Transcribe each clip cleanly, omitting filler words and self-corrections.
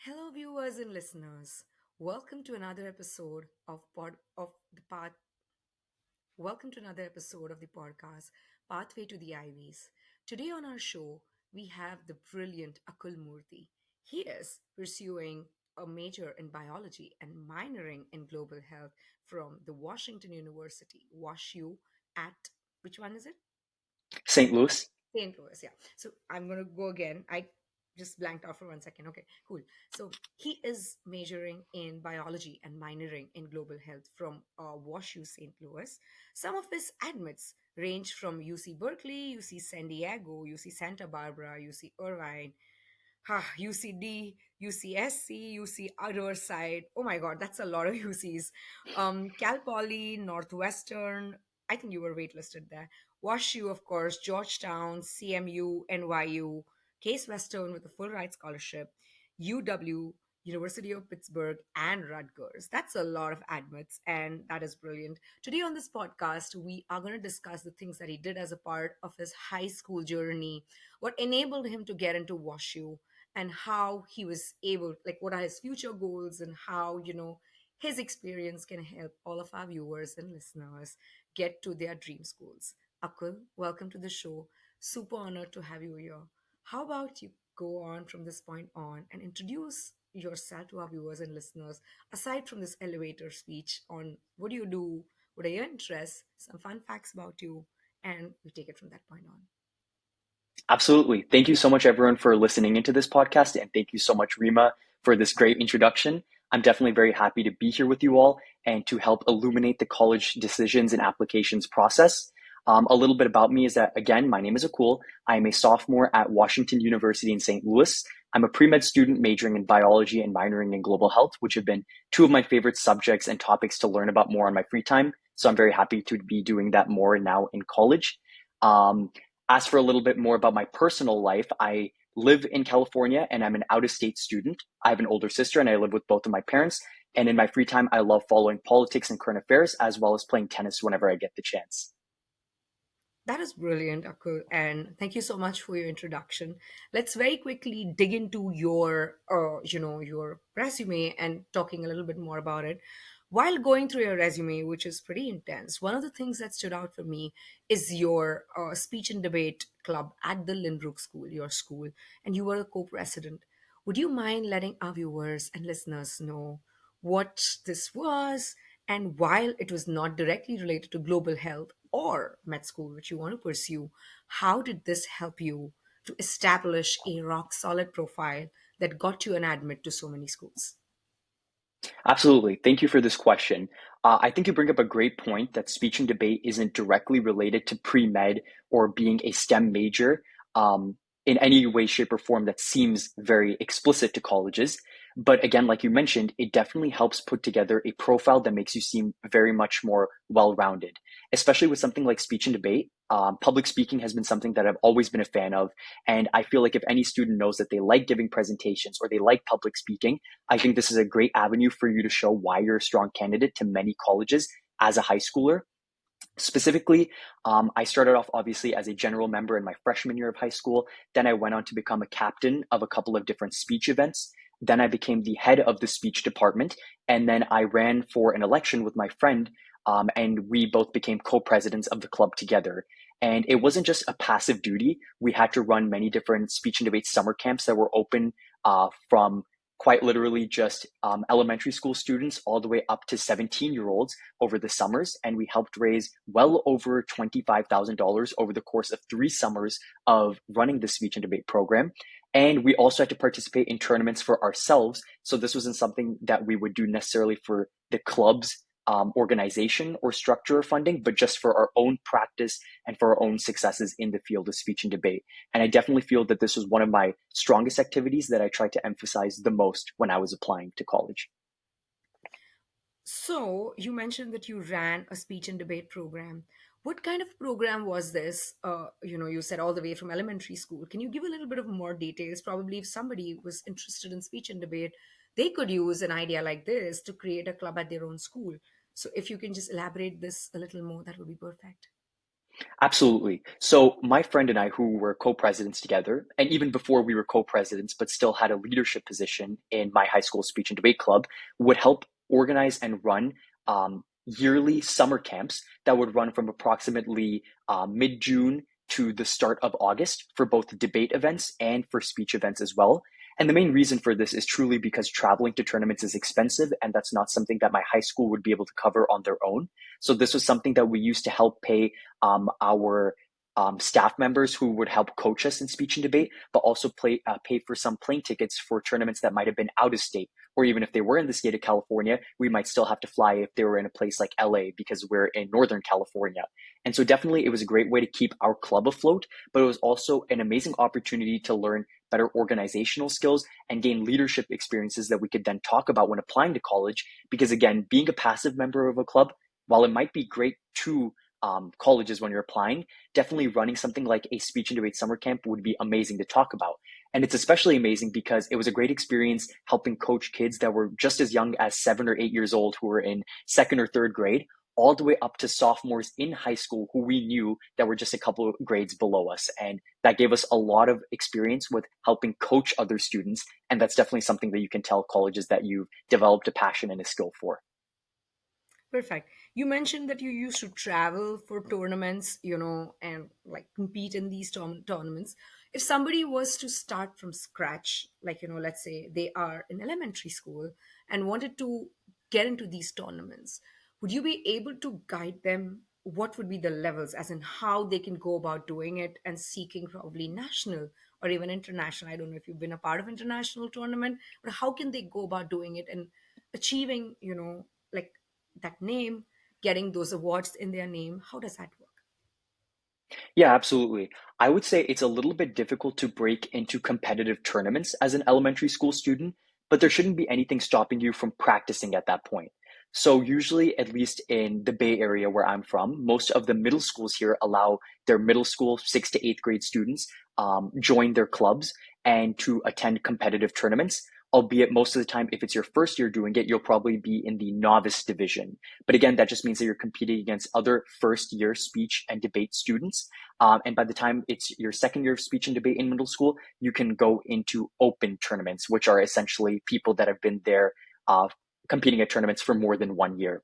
Hello, viewers and listeners. Welcome to another episode of pod of the path. Welcome to another episode of the podcast Pathway to the Ivies. Today on our show, we have the brilliant Akul Murthy. He is pursuing a major in biology and minoring in global health from the Washington University, WashU, at which one is it? St. Louis. St. Louis, yeah. So I'm going to go again. I just blanked out for 1 second. Okay, cool. So he is majoring in biology and minoring in global health from WashU St. Louis. Some of his admits range from UC Berkeley, UC San Diego, UC Santa Barbara, UC Irvine, UCD, UCSC, UC Riverside. Oh my God, that's a lot of UCs. Cal Poly, Northwestern. I think you were waitlisted there. WashU, of course, Georgetown, CMU, NYU, Case Western with a full ride scholarship, UW, University of Pittsburgh, and Rutgers. That's a lot of admits, and that is brilliant. Today on this podcast, we are going to discuss the things that he did as a part of his high school journey, what enabled him to get into WashU, and how he was able, like, what are his future goals, and how, his experience can help all of our viewers and listeners get to their dream schools. Akul, welcome to the show. Super honored to have you here. How about you go on from this point on and introduce yourself to our viewers and listeners, aside from this elevator speech on what do you do, what are your interests, some fun facts about you, and we take it from that point on. Absolutely. Thank you so much, everyone, for listening into this podcast. And thank you so much, Rima, for this great introduction. I'm definitely very happy to be here with you all and to help illuminate the college decisions and applications process. A little bit about me is that, again, my name is Akul. I'm a sophomore at Washington University in St. Louis. I'm a pre med student majoring in biology and minoring in global health, which have been two of my favorite subjects and topics to learn about more on my free time. So I'm very happy to be doing that more now in college. Um, as for a little bit more about my personal life, I live in California and I'm an out of state student. I have an older sister and I live with both of my parents. And in my free time, I love following politics and current affairs as well as playing tennis whenever I get the chance. That is brilliant, Akul, and thank you so much for your introduction. Let's very quickly dig into your resume and talking a little bit more about it. While going through your resume, which is pretty intense, one of the things that stood out for me is your speech and debate club at the Lynbrook School, your school, and you were a co-president. Would you mind letting our viewers and listeners know what this was, and while it was not directly related to global health or med school, which you want to pursue, how did this help you to establish a rock solid profile that got you an admit to so many schools? Absolutely. Thank you for this question. I think you bring up a great point that speech and debate isn't directly related to pre med or being a STEM major in any way, shape, or form that seems very explicit to colleges. But again, like you mentioned, it definitely helps put together a profile that makes you seem very much more well rounded, especially with something like speech and debate. Public speaking has been something that I've always been a fan of. And I feel like if any student knows that they like giving presentations or they like public speaking, I think this is a great avenue for you to show why you're a strong candidate to many colleges as a high schooler. Specifically, I started off obviously as a general member in my freshman year of high school. Then I went on to become a captain of a couple of different speech events. Then I became the head of the speech department. And then I ran for an election with my friend, and we both became co presidents of the club together. And it wasn't just a passive duty. We had to run many different speech and debate summer camps that were open from quite literally just elementary school students all the way up to 17-year-olds over the summers. And we helped raise well over $25,000 over the course of 3 summers of running the speech and debate program. And we also had to participate in tournaments for ourselves. So this wasn't something that we would do necessarily for the club's organization or structure or funding, but just for our own practice and for our own successes in the field of speech and debate. And I definitely feel that this was one of my strongest activities that I tried to emphasize the most when I was applying to college. So, you mentioned that you ran a speech and debate program. What kind of program was this? You said all the way from elementary school. Can you give a little bit of more details? Probably, if somebody was interested in speech and debate, they could use an idea like this to create a club at their own school. So, if you can just elaborate this a little more, that would be perfect. Absolutely. So my friend and I, who were co-presidents together, and even before we were co-presidents, but still had a leadership position in my high school speech and debate club, would help organize and run yearly summer camps that would run from approximately mid-June to the start of August for both debate events and for speech events as well. And the main reason for this is truly because traveling to tournaments is expensive, and that's not something that my high school would be able to cover on their own. So this was something that we used to help pay our staff members who would help coach us in speech and debate, but also pay for some plane tickets for tournaments that might have been out of state. Or even if they were in the state of California, we might still have to fly if they were in a place like LA because we're in Northern California. And so definitely it was a great way to keep our club afloat, but it was also an amazing opportunity to learn better organizational skills and gain leadership experiences that we could then talk about when applying to college. Because again, being a passive member of a club, while it might be great to colleges when you're applying, definitely running something like a speech and debate summer camp would be amazing to talk about. And it's especially amazing because it was a great experience helping coach kids that were just as young as 7 or 8 years old who were in second or third grade, all the way up to sophomores in high school who we knew that were just a couple of grades below us. And that gave us a lot of experience with helping coach other students. And that's definitely something that you can tell colleges that you've developed a passion and a skill for. Perfect. You mentioned that you used to travel for tournaments, and like compete in these tournaments. If somebody was to start from scratch, like, let's say they are in elementary school and wanted to get into these tournaments, would you be able to guide them? What would be the levels, as in how they can go about doing it and seeking probably national or even international? I don't know if you've been a part of international tournament, but how can they go about doing it and achieving, like that name, getting those awards in their name? How does that work? Yeah, absolutely. I would say it's a little bit difficult to break into competitive tournaments as an elementary school student, but there shouldn't be anything stopping you from practicing at that point. So, usually, at least in the Bay Area where I'm from, most of the middle schools here allow their middle school 6 to 8th grade students join their clubs and to attend competitive tournaments. Albeit most of the time, if it's your first year doing it, you'll probably be in the novice division. But again, that just means that you're competing against other first year speech and debate students, and by the time it's your second year of speech and debate in middle school, you can go into open tournaments, which are essentially people that have been there competing at tournaments for more than 1 year.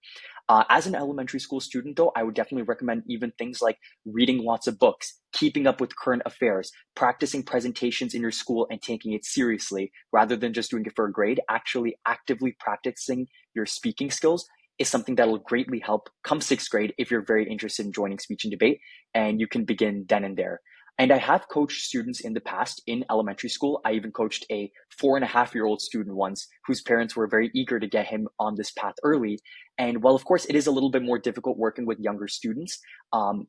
As an elementary school student, though, I would definitely recommend even things like reading lots of books, keeping up with current affairs, practicing presentations in your school and taking it seriously rather than just doing it for a grade. Actually, actively practicing your speaking skills is something that will greatly help come 6th grade if you're very interested in joining speech and debate, and you can begin then and there. And I have coached students in the past in elementary school. I even coached a 4.5-year-old student once whose parents were very eager to get him on this path early. And while, of course, it is a little bit more difficult working with younger students,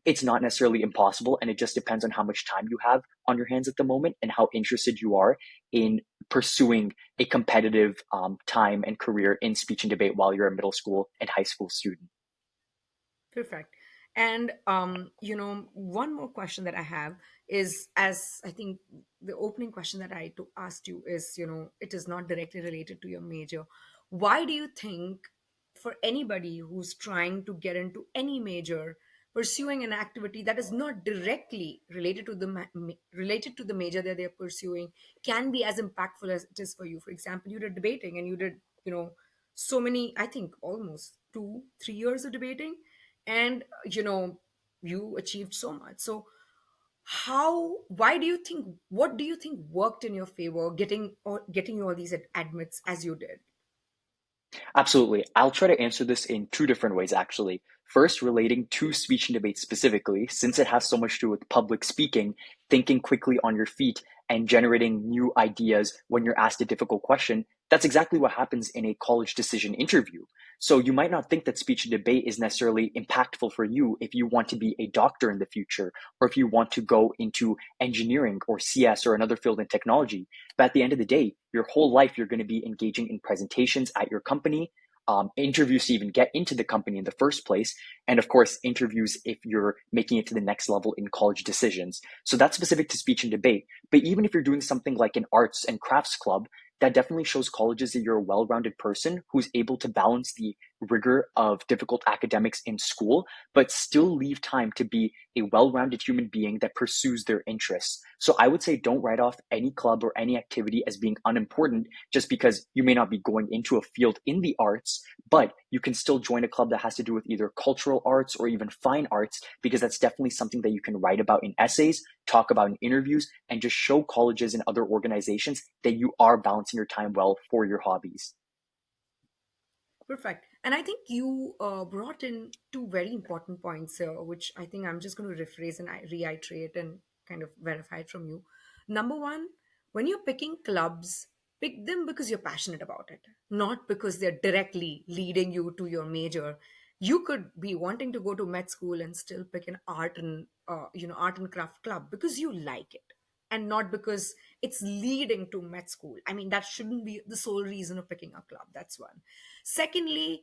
it's not necessarily impossible. And it just depends on how much time you have on your hands at the moment and how interested you are in pursuing a competitive time and career in speech and debate while you're a middle school and high school student. Perfect. And one more question that I have is, as I think the opening question that asked you is, it is not directly related to your major. Why do you think, for anybody who's trying to get into any major, pursuing an activity that is not directly related to related to the major that they're pursuing can be as impactful as it is for you? For example, you did debating and you did, so many, I think almost 2 3 years of debating, and you achieved so much. So why do you think, what do you think worked in your favor, getting you all these admits as you did? Absolutely. I'll try to answer this in two different ways, actually. First, relating to speech and debate specifically, since it has so much to do with public speaking, thinking quickly on your feet, and generating new ideas when you're asked a difficult question. That's exactly what happens in a college decision interview. So you might not think that speech and debate is necessarily impactful for you if you want to be a doctor in the future, or if you want to go into engineering or CS or another field in technology. But at the end of the day, your whole life, you're going to be engaging in presentations at your company, interviews to even get into the company in the first place, and of course, interviews if you're making it to the next level in college decisions. So that's specific to speech and debate. But even if you're doing something like an arts and crafts club, that definitely shows colleges that you're a well rounded person who's able to balance the rigor of difficult academics in school, but still leave time to be a well rounded human being that pursues their interests. So I would say don't write off any club or any activity as being unimportant just because you may not be going into a field in the arts, but you can still join a club that has to do with either cultural arts or even fine arts, because that's definitely something that you can write about in essays, talk about in interviews, and just show colleges and other organizations that you are balancing your time well for your hobbies. Perfect. And I think you brought in two very important points, which I think I'm just going to rephrase and reiterate and kind of verify it from you. Number one, when you're picking clubs, pick them because you're passionate about it, not because they're directly leading you to your major. You could be wanting to go to med school and still pick an art and craft club because you like it, and not because it's leading to med school. I mean, that shouldn't be the sole reason of picking a club. That's one. Secondly,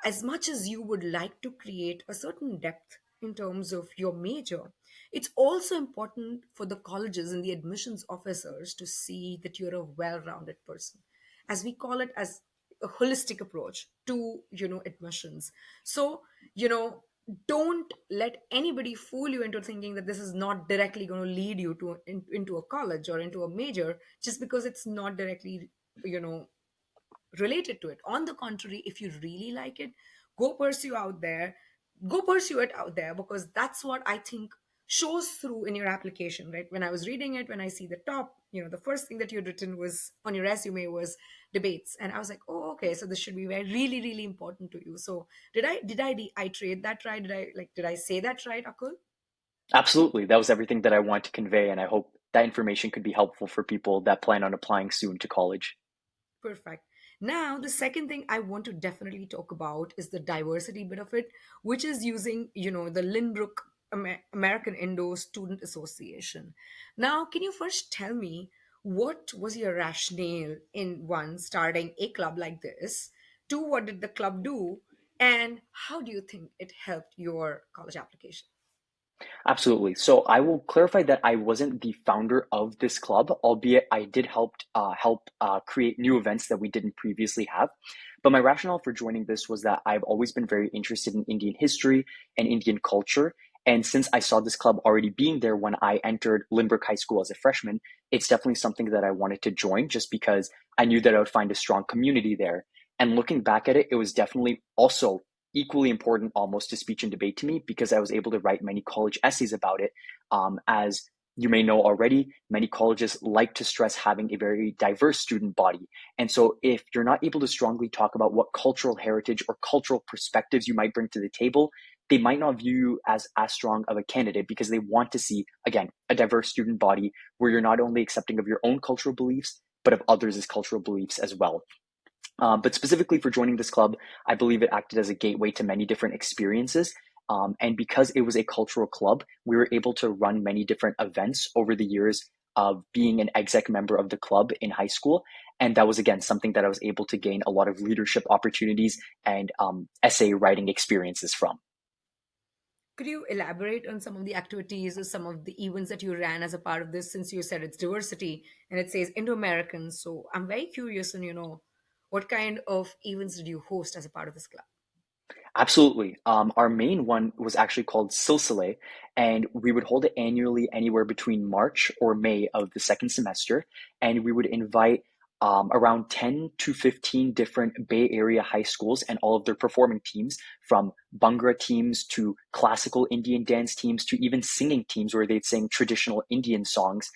as much as you would like to create a certain depth in terms of your major, it's also important for the colleges and the admissions officers to see that you're a well-rounded person, as we call it, as a holistic approach to admissions. So don't let anybody fool you into thinking that this is not directly going to lead you into a college or into a major just because it's not directly you know related to it. On the contrary, if you really like it, go pursue out there, go pursue it out there, because that's what I think shows through in your application, right? When I was reading it, when I see the top, the first thing that you had written was on your resume was debates, and I was like, oh, okay, so this should be very really really important to you. So did I trade that right? Did I say that right, Akul? Absolutely. That was everything that I want to convey, and I hope that information could be helpful for people that plan on applying soon to college. Perfect. Now, the second thing I want to definitely talk about is the diversity bit of it, which is using, the Lynbrook American Indo Student Association. Now, can you first tell me what was your rationale in one, starting a club like this? Two, what did the club do? And how do you think it helped your college application? Absolutely. So I will clarify that I wasn't the founder of this club, albeit I did help create new events that we didn't previously have. But my rationale for joining this was that I've always been very interested in Indian history and Indian culture. And since I saw this club already being there when I entered Lynbrook High School as a freshman, it's definitely something that I wanted to join just because I knew that I would find a strong community there. And looking back at it, it was definitely also equally important almost to speech and debate to me because I was able to write many college essays about it. As you may know already, many colleges like to stress having a very diverse student body. And so, if you're not able to strongly talk about what cultural heritage or cultural perspectives you might bring to the table, they might not view you as strong of a candidate because they want to see, again, a diverse student body where you're not only accepting of your own cultural beliefs, but of others' cultural beliefs as well. But specifically for joining this club, I believe it acted as a gateway to many different experiences. And because it was a cultural club, we were able to run many different events over the years of being an exec member of the club in high school. And that was, again, something that I was able to gain a lot of leadership opportunities and essay writing experiences from. Could you elaborate on some of the activities or some of the events that you ran as a part of this, since you said it's diversity and it says Indo-Americans? So I'm very curious on, what kind of events did you host as a part of this club? Absolutely. Our main one was actually called Silsile, and we would hold it annually anywhere between March or May of the second semester. And we would invite around 10 to 15 different Bay Area high schools and all of their performing teams, from Bhangra teams to classical Indian dance teams to even singing teams where they'd sing traditional Indian songs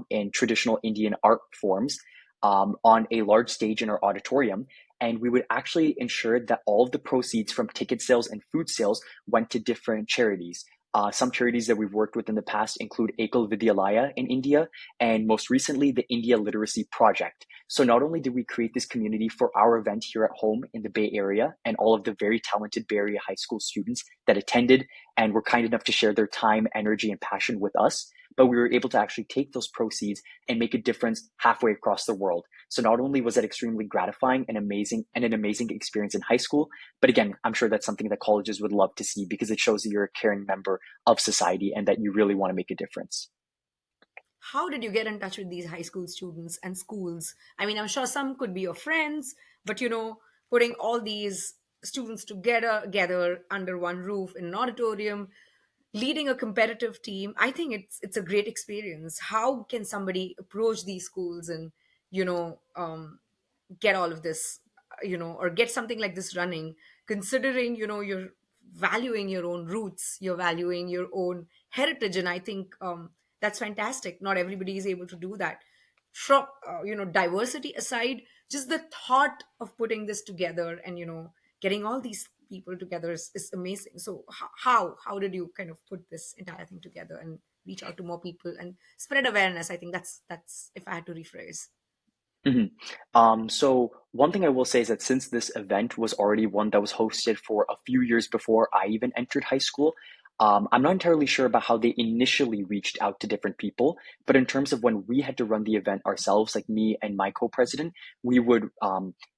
in traditional Indian art forms on a large stage in our auditorium. And we would actually ensure that all of the proceeds from ticket sales and food sales went to different charities. Some charities that we've worked with in the past include Ekal Vidyalaya in India, and most recently, the India Literacy Project. So not only did we create this community for our event here at home in the Bay Area and all of the very talented Bay Area high school students that attended and were kind enough to share their time, energy, and passion with us, but we were able to actually take those proceeds and make a difference halfway across the world. So not only was that extremely gratifying and amazing and an amazing experience in high school, but again, I'm sure that's something that colleges would love to see because it shows that you're a caring member of society and that you really want to make a difference. How did you get in touch with these high school students and schools? I mean, I'm sure some could be your friends, but putting all these students together under one roof in an auditorium, leading a competitive team. I think it's a great experience. How can somebody approach these schools and you know get all of this, or get something like this running, considering you're valuing your own roots, you're valuing your own heritage. And I think that's fantastic. Not everybody is able to do that. From diversity aside, just the thought of putting this together and getting all these people together is amazing. So how did you kind of put this entire thing together and reach out to more people and spread awareness? I think that's if I had to rephrase. Mhm. So one thing I will say is that since this event was already one that was hosted for a few years before I even entered high school, I'm not entirely sure about how they initially reached out to different people. But in terms of when we had to run the event ourselves, like me and my co-president, we would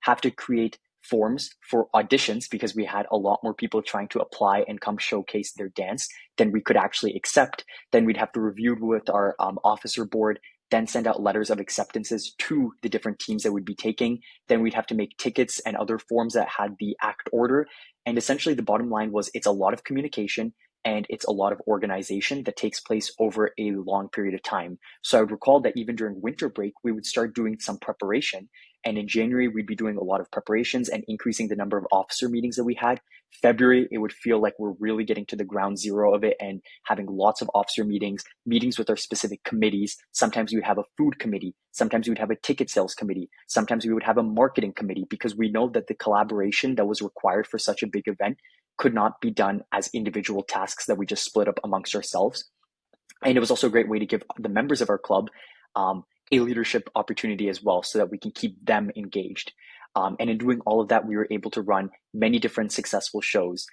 have to create forms for auditions because we had a lot more people trying to apply and come showcase their dance than we could actually accept. Then we'd have to review with our officer board, then send out letters of acceptances to the different teams that we'd be taking. Then we'd have to make tickets and other forms that had the act order. And essentially, the bottom line was it's a lot of communication and it's a lot of organization that takes place over a long period of time. So I would recall that even during winter break, we would start doing some preparation. And in January, we'd be doing a lot of preparations and increasing the number of officer meetings that we had. February, it would feel like we're really getting to the ground zero of it and having lots of officer meetings, meetings with our specific committees. Sometimes we would have a food committee. Sometimes we would have a ticket sales committee. Sometimes we would have a marketing committee because we know that the collaboration that was required for such a big event could not be done as individual tasks that we just split up amongst ourselves. And it was also a great way to give the members of our club a leadership opportunity as well so that we can keep them engaged. And in doing all of that, we were able to run many different successful shows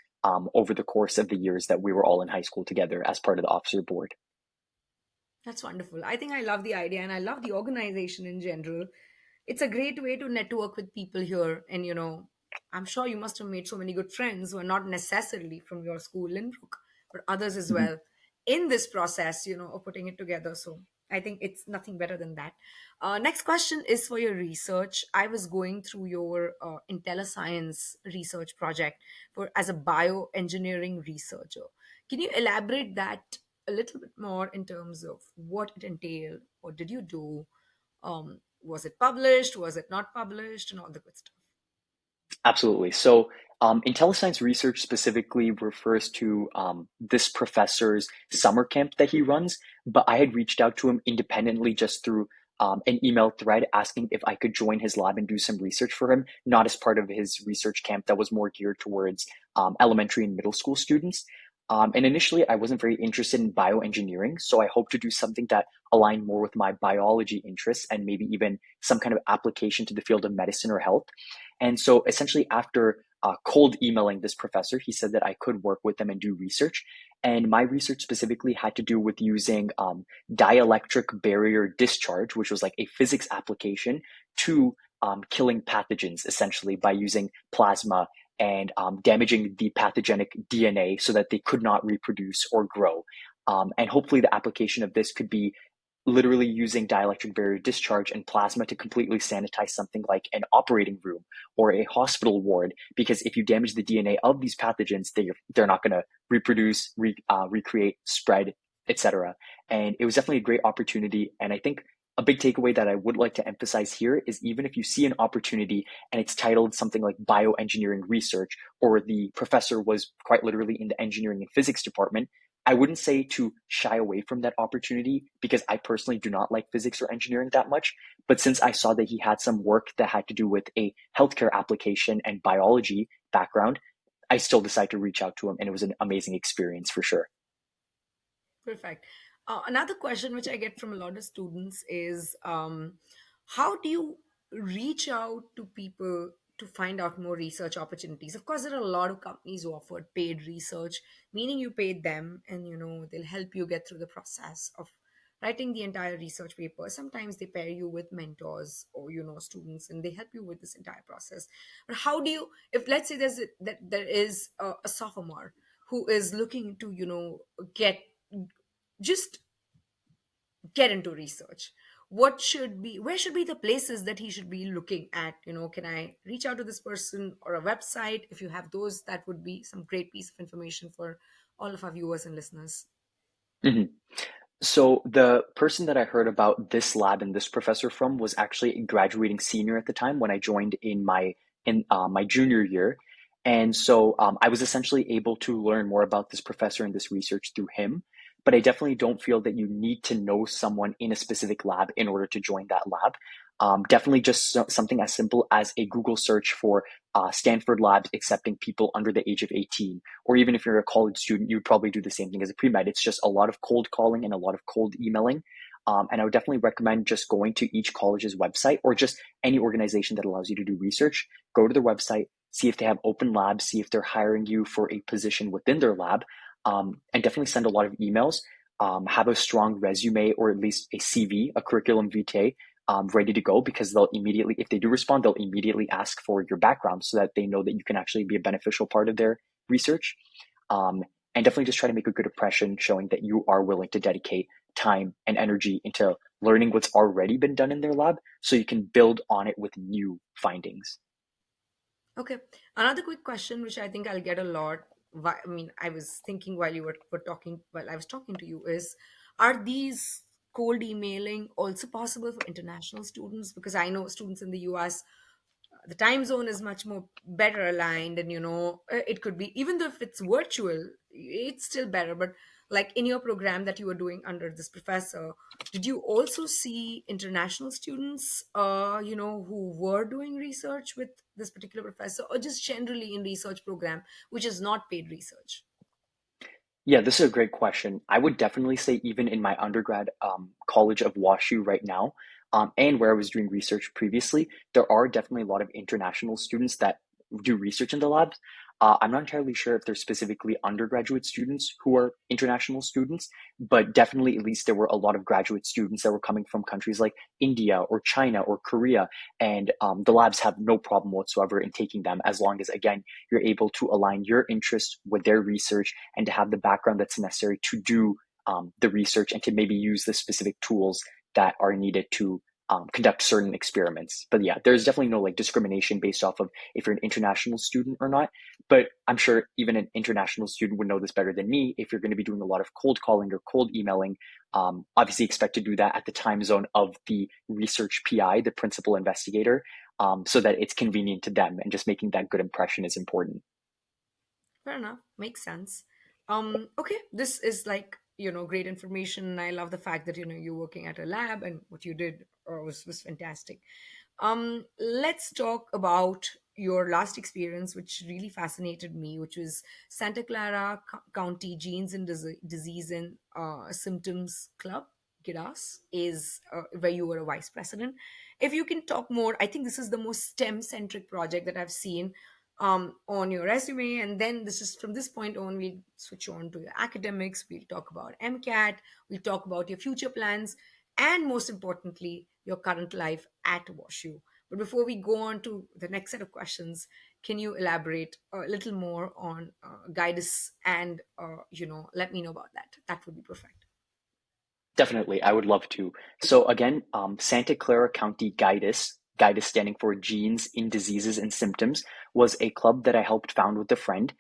over the course of the years that we were all in high school together as part of the officer board. That's wonderful. I think I love the idea and I love the organization in general. It's a great way to network with people here. And, I'm sure you must have made so many good friends who are not necessarily from your school, Lynbrook, but others as Mhm. well in this process, of putting it together. So I think it's nothing better than that. Next question is for your research. I was going through your IntelliScience research project for as a bioengineering researcher. Can you elaborate that a little bit more in terms of what it entailed? What did you do? Was it published? Was it not published? And all the good stuff. Absolutely. So, IntelliScience research specifically refers to this professor's summer camp that he runs. But I had reached out to him independently just through an email thread asking if I could join his lab and do some research for him, not as part of his research camp that was more geared towards elementary and middle school students. And initially, I wasn't very interested in bioengineering, so I hope to do something that aligned more with my biology interests and maybe even some kind of application to the field of medicine or health. And so essentially, after cold emailing this professor, he said that I could work with them and do research. And my research specifically had to do with using dielectric barrier discharge, which was like a physics application to killing pathogens essentially by using plasma and damaging the pathogenic DNA so that they could not reproduce or grow. And hopefully, the application of this could be literally using dielectric barrier discharge and plasma to completely sanitize something like an operating room or a hospital ward. Because if you damage the DNA of these pathogens, they're not going to reproduce, recreate, spread, etc. And it was definitely a great opportunity. And I think a big takeaway that I would like to emphasize here is even if you see an opportunity and it's titled something like bioengineering research, or the professor was quite literally in the engineering and physics department, I wouldn't say to shy away from that opportunity because I personally do not like physics or engineering that much. But since I saw that he had some work that had to do with a healthcare application and biology background, I still decided to reach out to him, and it was an amazing experience for sure. Perfect. Another question which I get from a lot of students is how do you reach out to people to find out more research opportunities? Of course, there are a lot of companies who offer paid research, meaning you paid them and they'll help you get through the process of writing the entire research paper. Sometimes they pair you with mentors or students and they help you with this entire process. But how do you, if let's say that there is a sophomore who is looking to get just get into research, what should be, where should be the places that he should be looking at? Can I reach out to this person, or a website? If you have those, that would be some great piece of information for all of our viewers and listeners. Mhm. So the person that I heard about this lab and this professor from was actually a graduating senior at the time when I joined in my junior year, and so I was essentially able to learn more about this professor and this research through him. But I definitely don't feel that you need to know someone in a specific lab in order to join that lab. Definitely just something as simple as a Google search for Stanford labs accepting people under the age of 18, or even if you're a college student, you would probably do the same thing as a pre-med. It's just a lot of cold calling and a lot of cold emailing. And I would definitely recommend just going to each college's website, or just any organization that allows you to do research. Go to their website, see if they have open labs, see if they're hiring you for a position within their lab, and definitely send a lot of emails. Have a strong resume, or at least a CV, a curriculum vitae, ready to go, because they'll immediately, if they do respond, they'll immediately ask for your background so that they know that you can actually be a beneficial part of their research. Um, and definitely just try to make a good impression, showing that you are willing to dedicate time and energy into learning what's already been done in their lab so you can build on it with new findings. Okay. Another quick question, which I think I'll get a lot. I mean, I was thinking while were talking, while I was talking to you, is, are these cold emailing also possible for international students? Because I know students in the US, the time zone is much more better aligned, and it could be, even though if it's virtual, it's still better. But like in your program that you were doing under this professor, did you also see international students who were doing research with this particular professor, or just generally in research program which is not paid research? Yeah, this is a great question. I would definitely say, even in my undergrad college of WashU right now, and where I was doing research previously, there are definitely a lot of international students that do research in the labs. I'm not entirely sure if they're specifically undergraduate students who are international students, but definitely, at least there were a lot of graduate students that were coming from countries like India or China or Korea, and the labs have no problem whatsoever in taking them, as long as, again, you're able to align your interests with their research, and to have the background that's necessary to do the research, and to maybe use the specific tools that are needed to conduct certain experiments. But yeah, there's definitely no like discrimination based off of if you're an international student or not. But I'm sure even an international student would know this better than me. If you're going to be doing a lot of cold calling or cold emailing, obviously expect to do that at the time zone of the research PI, the principal investigator, so that it's convenient to them, and just making that good impression is important. Fair enough. Makes sense. Okay, this is like, great information. I love the fact that, you're working at a lab, and what you did was fantastic. Let's talk about your last experience, which really fascinated me, which was Santa Clara County Genes and Disease and Symptoms Club. GIDAS is where you were a vice president. If you can talk more, I think this is the most STEM centric project that I've seen on your resume. And then this is, from this point on, we'll switch on to your academics. We'll talk about MCAT. We'll talk about your future plans, and most importantly, your current life at WashU. But before we go on to the next set of questions, can you elaborate a little more on guidance, and let me know about that? That would be perfect. Definitely, I would love to. So again, Santa Clara County GIDUS standing for Genes in Diseases and Symptoms, was a club that I helped found with a friend.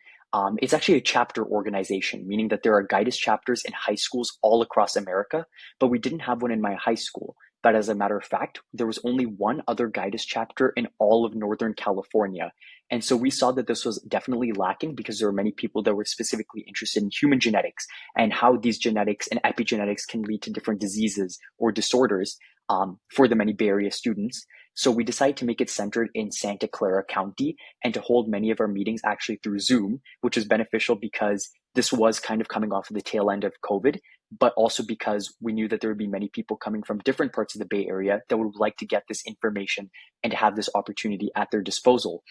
It's actually a chapter organization, meaning that there are GIDUS chapters in high schools all across America, but we didn't have one in my high school. But as a matter of fact, there was only one other GIDUS chapter in all of Northern California. And so we saw that this was definitely lacking, because there were many people that were specifically interested in human genetics, and how these genetics and epigenetics can lead to different diseases or disorders for the many Bay Area students. So we decided to make it centered in Santa Clara County, and to hold many of our meetings actually through Zoom, which is beneficial because this was kind of coming off of the tail end of COVID, but also because we knew that there would be many people coming from different parts of the Bay Area that would like to get this information and to have this opportunity at their disposal.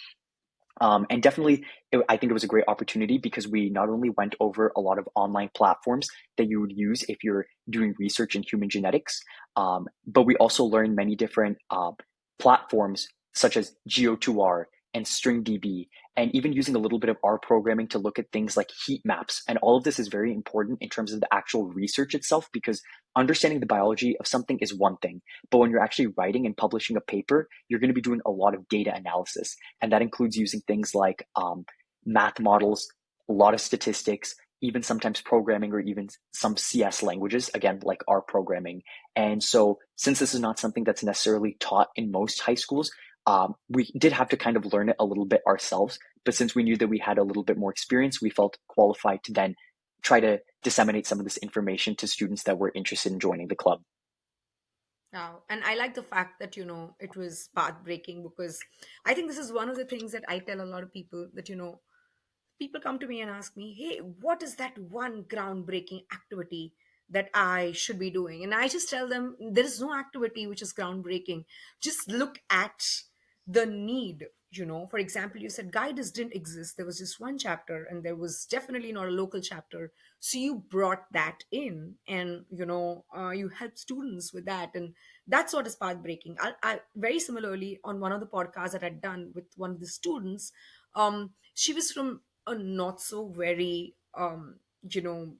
And definitely, I think it was a great opportunity, because we not only went over a lot of online platforms that you would use if you're doing research in human genetics, but we also learned many different platforms such as GO2R, and string DB, and even using a little bit of R programming to look at things like heat maps. And all of this is very important in terms of the actual research itself, because understanding the biology of something is one thing, but when you're actually writing and publishing a paper, you're going to be doing a lot of data analysis. And that includes using things like math models, a lot of statistics, even sometimes programming or even some CS languages, again, like R programming. And so, since this is not something that's necessarily taught in most high schools, we did have to kind of learn it a little bit ourselves. But since we knew that we had a little bit more experience, we felt qualified to then try to disseminate some of this information to students that were interested in joining the club. Now, and I like the fact that, it was path breaking, because I think this is one of the things that I tell a lot of people, that, people come to me and ask me, hey, what is that one groundbreaking activity that I should be doing? And I just tell them, there is no activity which is groundbreaking. Just look at the need. For example, you said guidance didn't exist. There was just one chapter, and there was definitely not a local chapter. So you brought that in, and you helped students with that, and that's what is path breaking. I very similarly, on one of the podcasts that I'd done with one of the students, she was from a not so very you know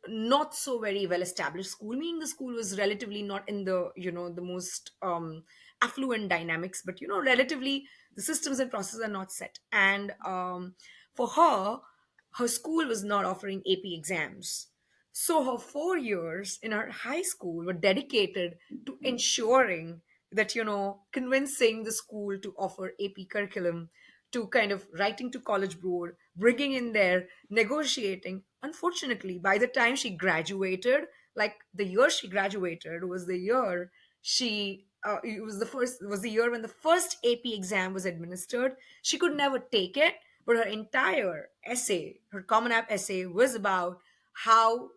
not so very well established school, meaning the school was relatively not in the the most affluent dynamics, but relatively the systems and processes are not set. And for her, her school was not offering AP exams, so her 4 years in her high school were dedicated to ensuring that, convincing the school to offer AP curriculum, to kind of writing to college board, bringing in there, negotiating. Unfortunately, by the time she graduated, like the year she graduated was the year she it was the year when the first AP exam was administered. She could never take it, but her entire essay, her Common App essay, was about how,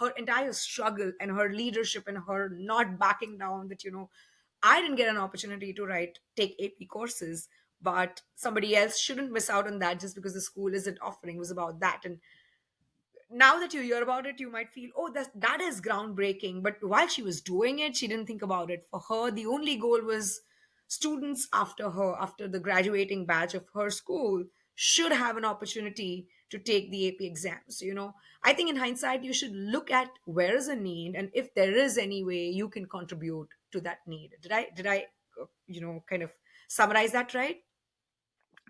her entire struggle and her leadership and her not backing down, that, I didn't get an opportunity to take AP courses, but somebody else shouldn't miss out on that just because the school isn't offering. It was about that. And now that you hear about it, you might feel, oh, that is groundbreaking. But while she was doing it, she didn't think about it. For her, the only goal was students after her, after the graduating batch of her school, should have an opportunity to take the AP exams. I think in hindsight, you should look at where is a need, and if there is any way you can contribute to that need. Did I kind of summarize that right?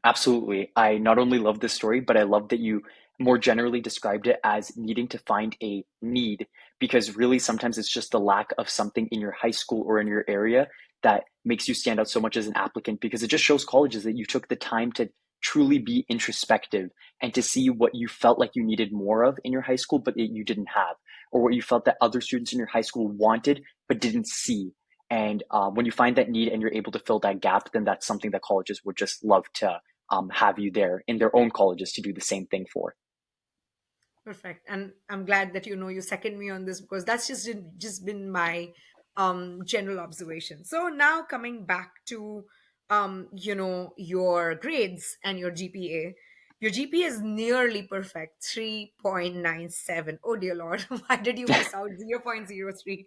Absolutely. I not only love this story, but I love that you more generally described it as needing to find a need, because really sometimes it's just the lack of something in your high school or in your area that makes you stand out so much as an applicant, because it just shows colleges that you took the time to truly be introspective and to see what you felt like you needed more of in your high school, but that you didn't have, or what you felt that other students in your high school wanted but didn't see. And when you find that need and you're able to fill that gap, then that's something that colleges would just love to have you there in their own colleges to do the same thing for. Perfect. And I'm glad that you second me on this, because that's just been my general observation. So now coming back to your grades and your GPA. Your GPA is nearly perfect, 3.97. Oh dear Lord, why did you miss out 0.03?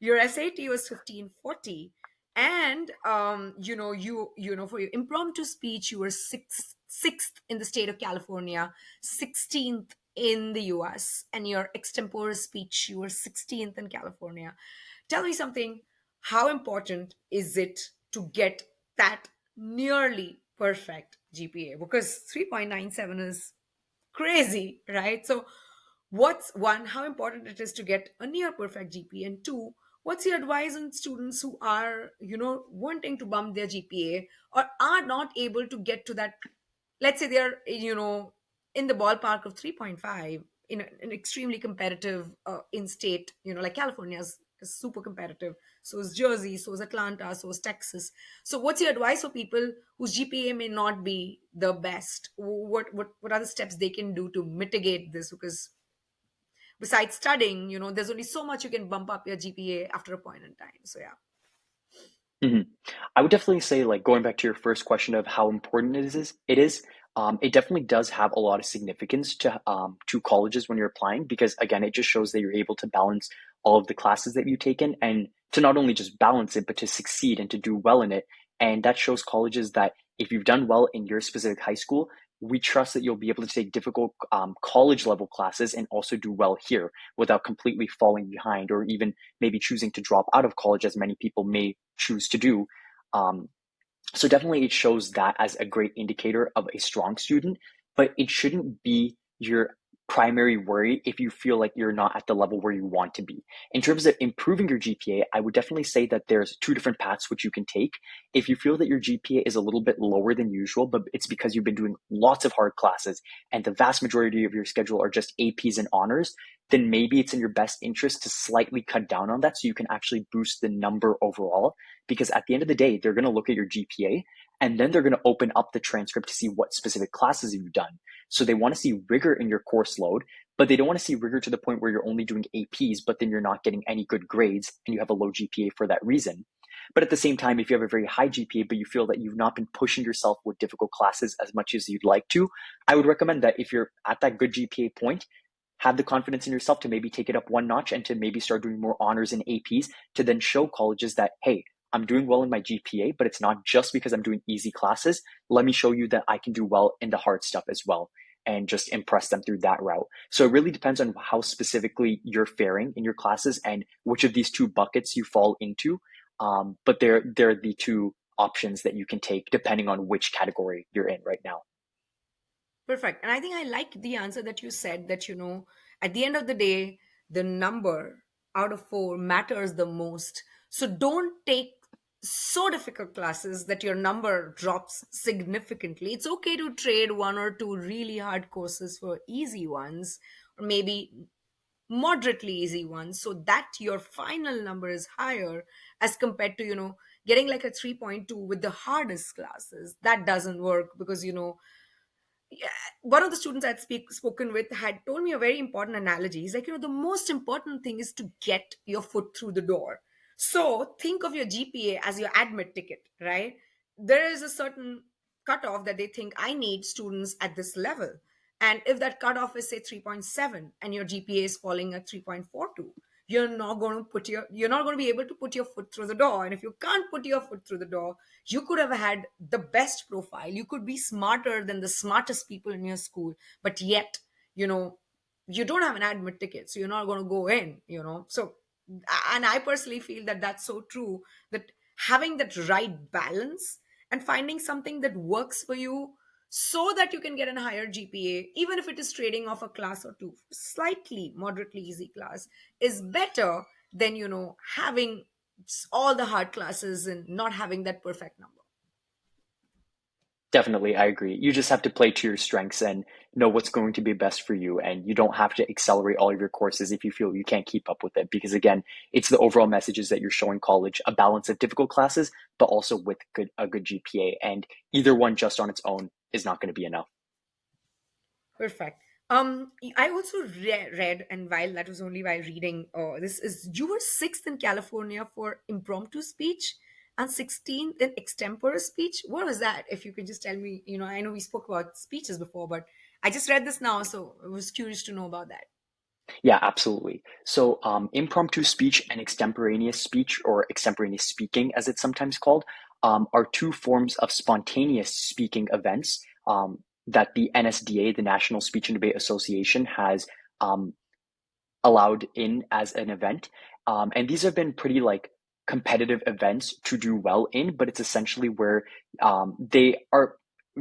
Your SAT was 1540. And for your impromptu speech, you were sixth in the state of California, 16th in the US, and your extempore speech, you were 16th in California. Tell me something. How important is it to get that nearly perfect GPA? Because 3.97 is crazy, right? So, what's one, how important it is to get a near perfect GPA? And two, what's your advice on students who are, wanting to bump their GPA, or are not able to get to that? Let's say they're in the ballpark of 3.5 in an extremely competitive in state, like California is super competitive, so is Jersey, so is Atlanta, so is Texas. So what's your advice for people whose GPA may not be the best? What are the steps they can do to mitigate this? Because besides studying, there's only so much you can bump up your GPA after a point in time. So yeah. Mhm. I would definitely say, like, going back to your first question of how important it definitely does have a lot of significance to colleges when you're applying, because again, it just shows that you're able to balance all of the classes that you've taken, and to not only just balance it, but to succeed and to do well in it. And that shows colleges that if you've done well in your specific high school, we trust that you'll be able to take difficult college level classes and also do well here without completely falling behind or even maybe choosing to drop out of college, as many people may choose to do. Um, so definitely it shows that as a great indicator of a strong student, but it shouldn't be your primary worry if you feel like you're not at the level where you want to be. In terms of improving your GPA, I would definitely say that there's two different paths which you can take. If you feel that your GPA is a little bit lower than usual, but it's because you've been doing lots of hard classes and the vast majority of your schedule are just APs and honors, then maybe it's in your best interest to slightly cut down on that so you can actually boost the number overall, because at the end of the day, they're going to look at your GPA and then they're going to open up the transcript to see what specific classes you've done. So they want to see rigor in your course load, but they don't want to see rigor to the point where you're only doing APs, but then you're not getting any good grades and you have a low GPA for that reason. But at the same time, if you have a very high GPA, but you feel that you've not been pushing yourself with difficult classes as much as you'd like to, I would recommend that if you're at that good GPA point, have the confidence in yourself to maybe take it up one notch and to maybe start doing more honors and APs to then show colleges that, hey, I'm doing well in my GPA, but it's not just because I'm doing easy classes. Let me show you that I can do well in the hard stuff as well and just impress them through that route. So it really depends on how specifically you're faring in your classes and which of these two buckets you fall into. But they're the two options that you can take depending on which category you're in right now. Perfect. And I think I like the answer that you said that, at the end of the day, the number out of four matters the most. So don't take so difficult classes that your number drops significantly. It's okay to trade one or two really hard courses for easy ones, or maybe moderately easy ones, so that your final number is higher as compared to, getting like a 3.2 with the hardest classes. That doesn't work because, yeah, one of the students I'd spoken with had told me a very important analogy. He's like, the most important thing is to get your foot through the door. So think of your GPA as your admit ticket, right? There is a certain cutoff that they think I need students at this level. And if that cutoff is say 3.7 and your GPA is falling at 3.42, you're not going to be able to put your foot through the door. And if you can't put your foot through the door, you could have had the best profile, you could be smarter than the smartest people in your school, but yet, you know you don't have an admit ticket, so you're not going to go in. So, and I personally feel that that's so true, that having that right balance and finding something that works for you so that you can get a higher GPA, even if it is trading off a class or two, slightly moderately easy class, is better than having all the hard classes and not having that perfect number. Definitely, I agree. You just have to play to your strengths and know what's going to be best for you. And you don't have to accelerate all of your courses if you feel you can't keep up with it. Because again, it's the overall messages that you're showing college a balance of difficult classes, but also with a good GPA. And either one just on its own is not going to be enough. Perfect. I also read, and while that was only while reading, this is you were sixth in California for impromptu speech and 16th in extempore speech. What was that? If you could just tell me, I know we spoke about speeches before, but I just read this now, so I was curious to know about that. Yeah, absolutely. So, impromptu speech and extemporaneous speech, or extemporaneous speaking, as it's sometimes called, are two forms of spontaneous speaking events that the NSDA, the National Speech and Debate Association, has um, allowed in as an event. And these have been pretty like competitive events to do well in, but it's essentially where they are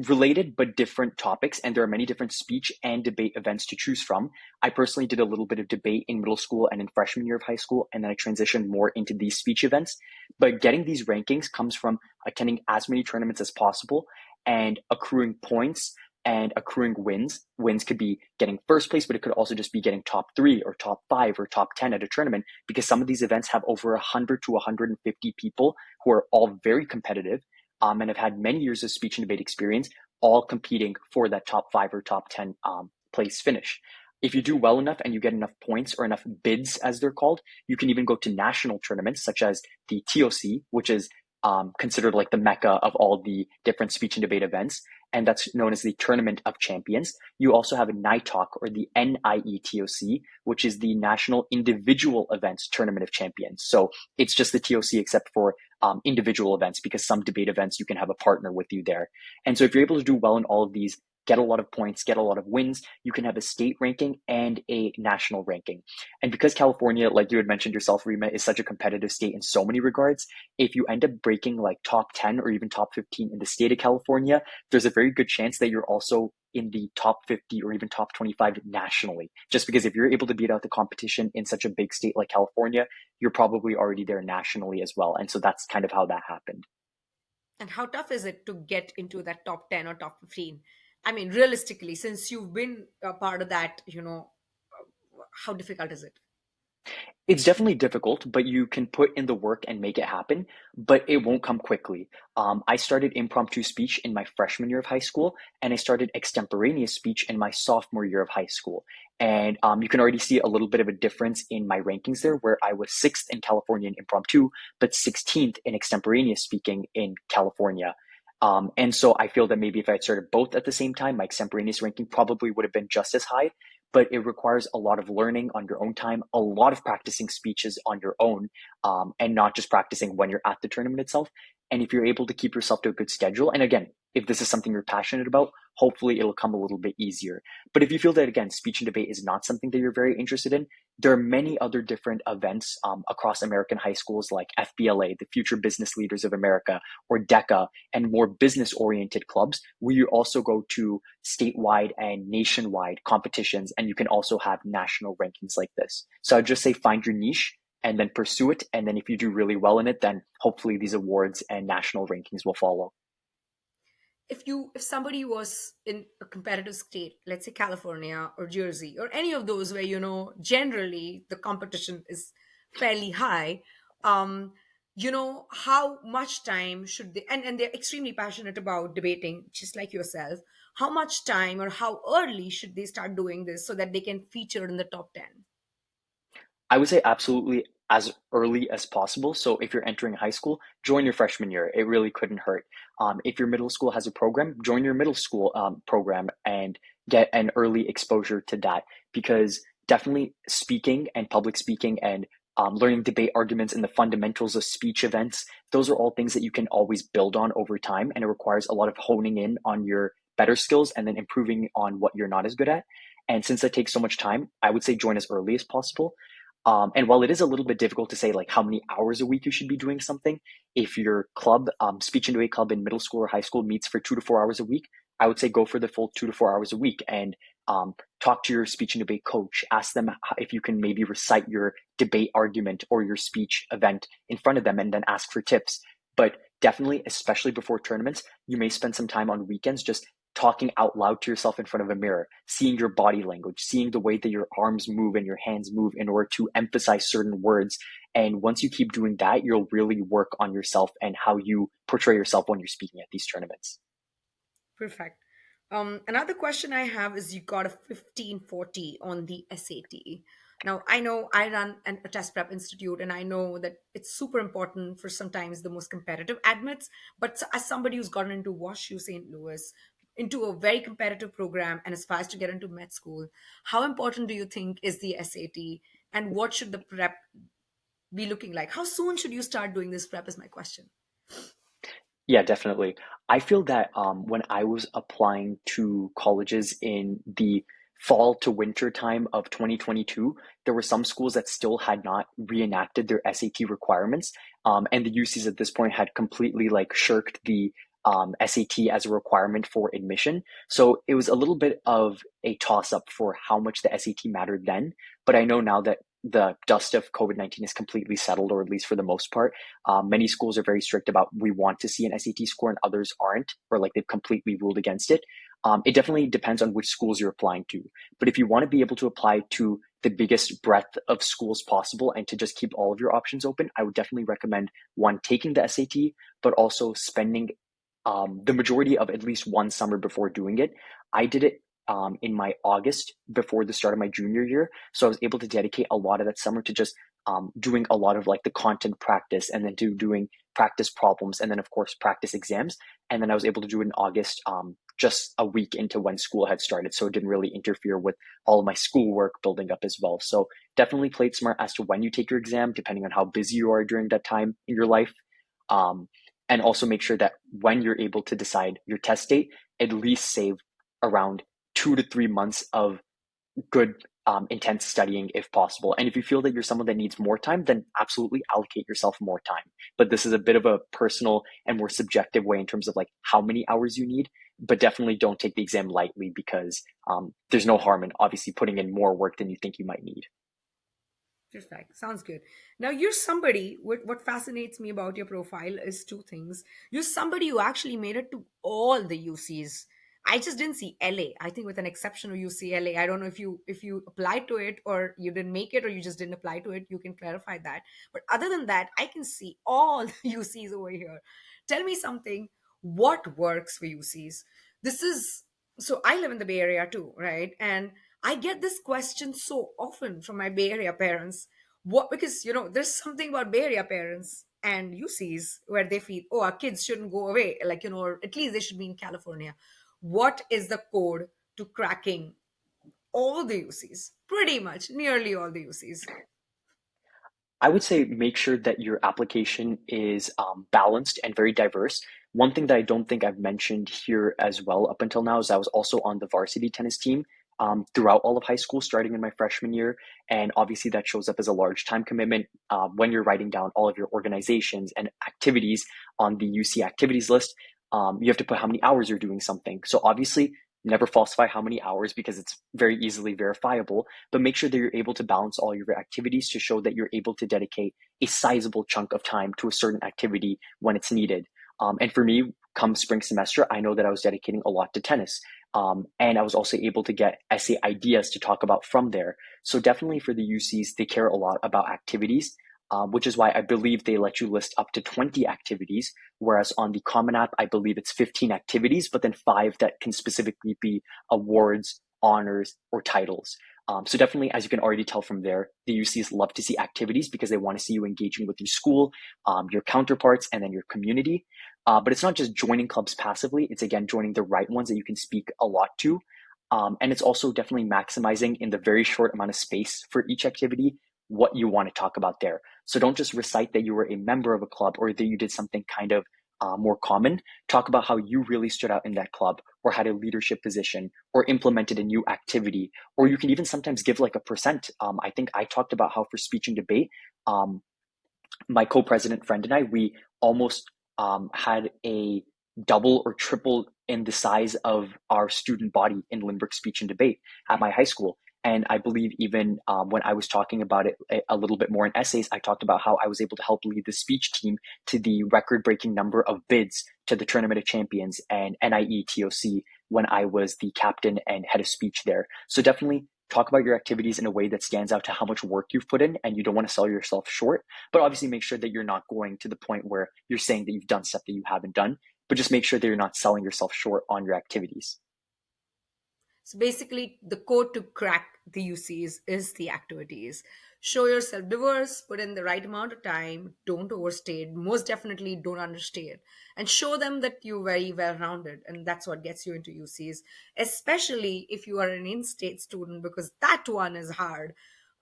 related but different topics, and there are many different speech and debate events to choose from. I personally did a little bit of debate in middle school and in freshman year of high school, and then I transitioned more into these speech events. But getting these rankings comes from attending as many tournaments as possible and accruing points and accruing wins. Wins could be getting first place, but it could also just be getting top three or top five or top 10 at a tournament, because some of these events have over 100 to 150 people who are all very competitive and have had many years of speech and debate experience, all competing for that top five or top 10 place finish. If you do well enough and you get enough points or enough bids, as they're called, you can even go to national tournaments such as the TOC, which is considered like the mecca of all the different speech and debate events, and that's known as the Tournament of Champions. You also have a NITOC, or the NIETOC, which is the National Individual Events Tournament of Champions. So it's just the TOC except for individual events, because some debate events you can have a partner with you there. And so if you're able to do well in all of these, get a lot of points, get a lot of wins, you can have a state ranking and a national ranking. And because California, like you had mentioned yourself, Rima, is such a competitive state in so many regards, if you end up breaking like top 10 or even top 15 in the state of California, there's a very good chance that you're also in the top 50 or even top 25 nationally. Just because if you're able to beat out the competition in such a big state like California, you're probably already there nationally as well. And so that's kind of how that happened. And how tough is it to get into that top 10 or top 15? I mean, realistically, since you've been a part of that, how difficult is it? It's definitely difficult, but you can put in the work and make it happen, but it won't come quickly. I started impromptu speech in my freshman year of high school, and I started extemporaneous speech in my sophomore year of high school. And you can already see a little bit of a difference in my rankings there, where I was sixth in California in impromptu, but 16th in extemporaneous speaking in California. And so I feel that maybe if I had started both at the same time, my extemporaneous ranking probably would have been just as high, but it requires a lot of learning on your own time, a lot of practicing speeches on your own, and not just practicing when you're at the tournament itself. And if you're able to keep yourself to a good schedule, and again, if this is something you're passionate about, hopefully it'll come a little bit easier. But if you feel that, again, speech and debate is not something that you're very interested in, there are many other different events across American high schools like FBLA, the Future Business Leaders of America, or DECA, and more business oriented clubs where you also go to statewide and nationwide competitions, and you can also have national rankings like this. So I'd just say find your niche and then pursue it. And then if you do really well in it, then hopefully these awards and national rankings will follow. If somebody was in a competitive state, let's say California or Jersey or any of those where generally the competition is fairly high, um how much time should they, and they're extremely passionate about debating just like yourself, how much time or how early should they start doing this so that they can feature in the top 10? I would say absolutely as early as possible. So if you're entering high school, join your freshman year. It really couldn't hurt. If your middle school has a program, join your middle school program and get an early exposure to that, because definitely speaking and public speaking and learning debate arguments and the fundamentals of speech events, those are all things that you can always build on over time. And it requires a lot of honing in on your better skills and then improving on what you're not as good at. And since that takes so much time, I would say join as early as possible. And while it is a little bit difficult to say like how many hours a week you should be doing something, if your club, speech and debate club in middle school or high school meets for 2 to 4 hours a week, I would say go for the full 2 to 4 hours a week and talk to your speech and debate coach. Ask them if you can maybe recite your debate argument or your speech event in front of them and then ask for tips. But definitely, especially before tournaments, you may spend some time on weekends just talking out loud to yourself in front of a mirror, seeing your body language, seeing the way that your arms move and your hands move in order to emphasize certain words. And once you keep doing that, you'll really work on yourself and how you portray yourself when you're speaking at these tournaments. Perfect. Another question I have is you got a 1540 on the SAT. Now, I know I run a test prep institute, and I know that it's super important for sometimes the most competitive admits. But as somebody who's gotten into WashU St. Louis, into a very competitive program and aspires to get into med school, how important do you think is the SAT, and what should the prep be looking like? How soon should you start doing this prep, is my question. Yeah, definitely. I feel that when I was applying to colleges in the fall to winter time of 2022, there were some schools that still had not reenacted their SAT requirements. And the UCs at this point had completely like shirked the SAT as a requirement for admission. So it was a little bit of a toss up for how much the SAT mattered then. But I know now that the dust of COVID-19 is completely settled, or at least for the most part. Many schools are very strict about we want to see an SAT score and others aren't, or like they've completely ruled against it. It definitely depends on which schools you're applying to. But if you want to be able to apply to the biggest breadth of schools possible and to just keep all of your options open, I would definitely recommend one, taking the SAT, but also spending the majority of at least one summer before doing it. I did it in my August before the start of my junior year. So I was able to dedicate a lot of that summer to just doing a lot of like the content practice and then to doing practice problems and then of course practice exams. And then I was able to do it in August, just a week into when school had started. So it didn't really interfere with all of my schoolwork building up as well. So definitely play it smart as to when you take your exam, depending on how busy you are during that time in your life. Um, and also make sure that when you're able to decide your test date, at least save around 2 to 3 months of good intense studying if possible. And if you feel that you're someone that needs more time, then absolutely allocate yourself more time. But this is a bit of a personal and more subjective way in terms of like how many hours you need. But definitely don't take the exam lightly because there's no harm in obviously putting in more work than you think you might need. Perfect. Sounds good. Now, you're somebody, what fascinates me about your profile is two things. You're somebody who actually made it to all the UCs. I just didn't see LA. I think with an exception of UCLA. I don't know if you applied to it or you didn't make it or you just didn't apply to it. You can clarify that. But other than that, I can see all the UCs over here. Tell me something. What works for UCs? This is so I live in the Bay Area too, right? And I get this question so often from my Bay Area parents. What because there's something about Bay Area parents and UCs where they feel, oh, our kids shouldn't go away, like or at least they should be in California. What is the code to cracking all the UCs? Pretty much, nearly all the UCs. I would say make sure that your application is balanced and very diverse. One thing that I don't think I've mentioned here as well up until now is I was also on the varsity tennis team throughout all of high school, starting in my freshman year. And obviously, that shows up as a large time commitment when you're writing down all of your organizations and activities on the UC activities list. You have to put how many hours you're doing something. So, obviously, never falsify how many hours because it's very easily verifiable, but make sure that you're able to balance all your activities to show that you're able to dedicate a sizable chunk of time to a certain activity when it's needed. And for me, come spring semester, I know that I was dedicating a lot to tennis. And I was also able to get essay ideas to talk about from there. So definitely for the UCs, they care a lot about activities, which is why I believe they let you list up to 20 activities. Whereas on the Common App, I believe it's 15 activities, but then five that can specifically be awards, honors, or titles. So definitely, as you can already tell from there, the UCs love to see activities because they want to see you engaging with your school, your counterparts, and then your community. But it's not just joining clubs passively. It's again joining the right ones that you can speak a lot to. And it's also definitely maximizing in the very short amount of space for each activity what you want to talk about there. So don't just recite that you were a member of a club or that you did something kind of more common. Talk about how you really stood out in that club or had a leadership position or implemented a new activity. Or you can even sometimes give like a percent. I think I talked about how for speech and debate, um, my co-president friend and I, we almost had a double or triple in the size of our student body in Lindbergh speech and debate at my high school. And I believe even when I was talking about it a little bit more in essays, I talked about how I was able to help lead the speech team to the record-breaking number of bids to the Tournament of Champions and NIE TOC when I was the captain and head of speech there. So definitely talk about your activities in a way that stands out to how much work you've put in, and you don't want to sell yourself short, but obviously make sure that you're not going to the point where you're saying that you've done stuff that you haven't done, but just make sure that you're not selling yourself short on your activities. So basically, the code to crack the UCs is the activities. Show yourself diverse, put in the right amount of time, don't overstay it, most definitely don't understay it, and show them that you're very well rounded. And that's what gets you into UCs, especially if you are an in state student, because that one is hard.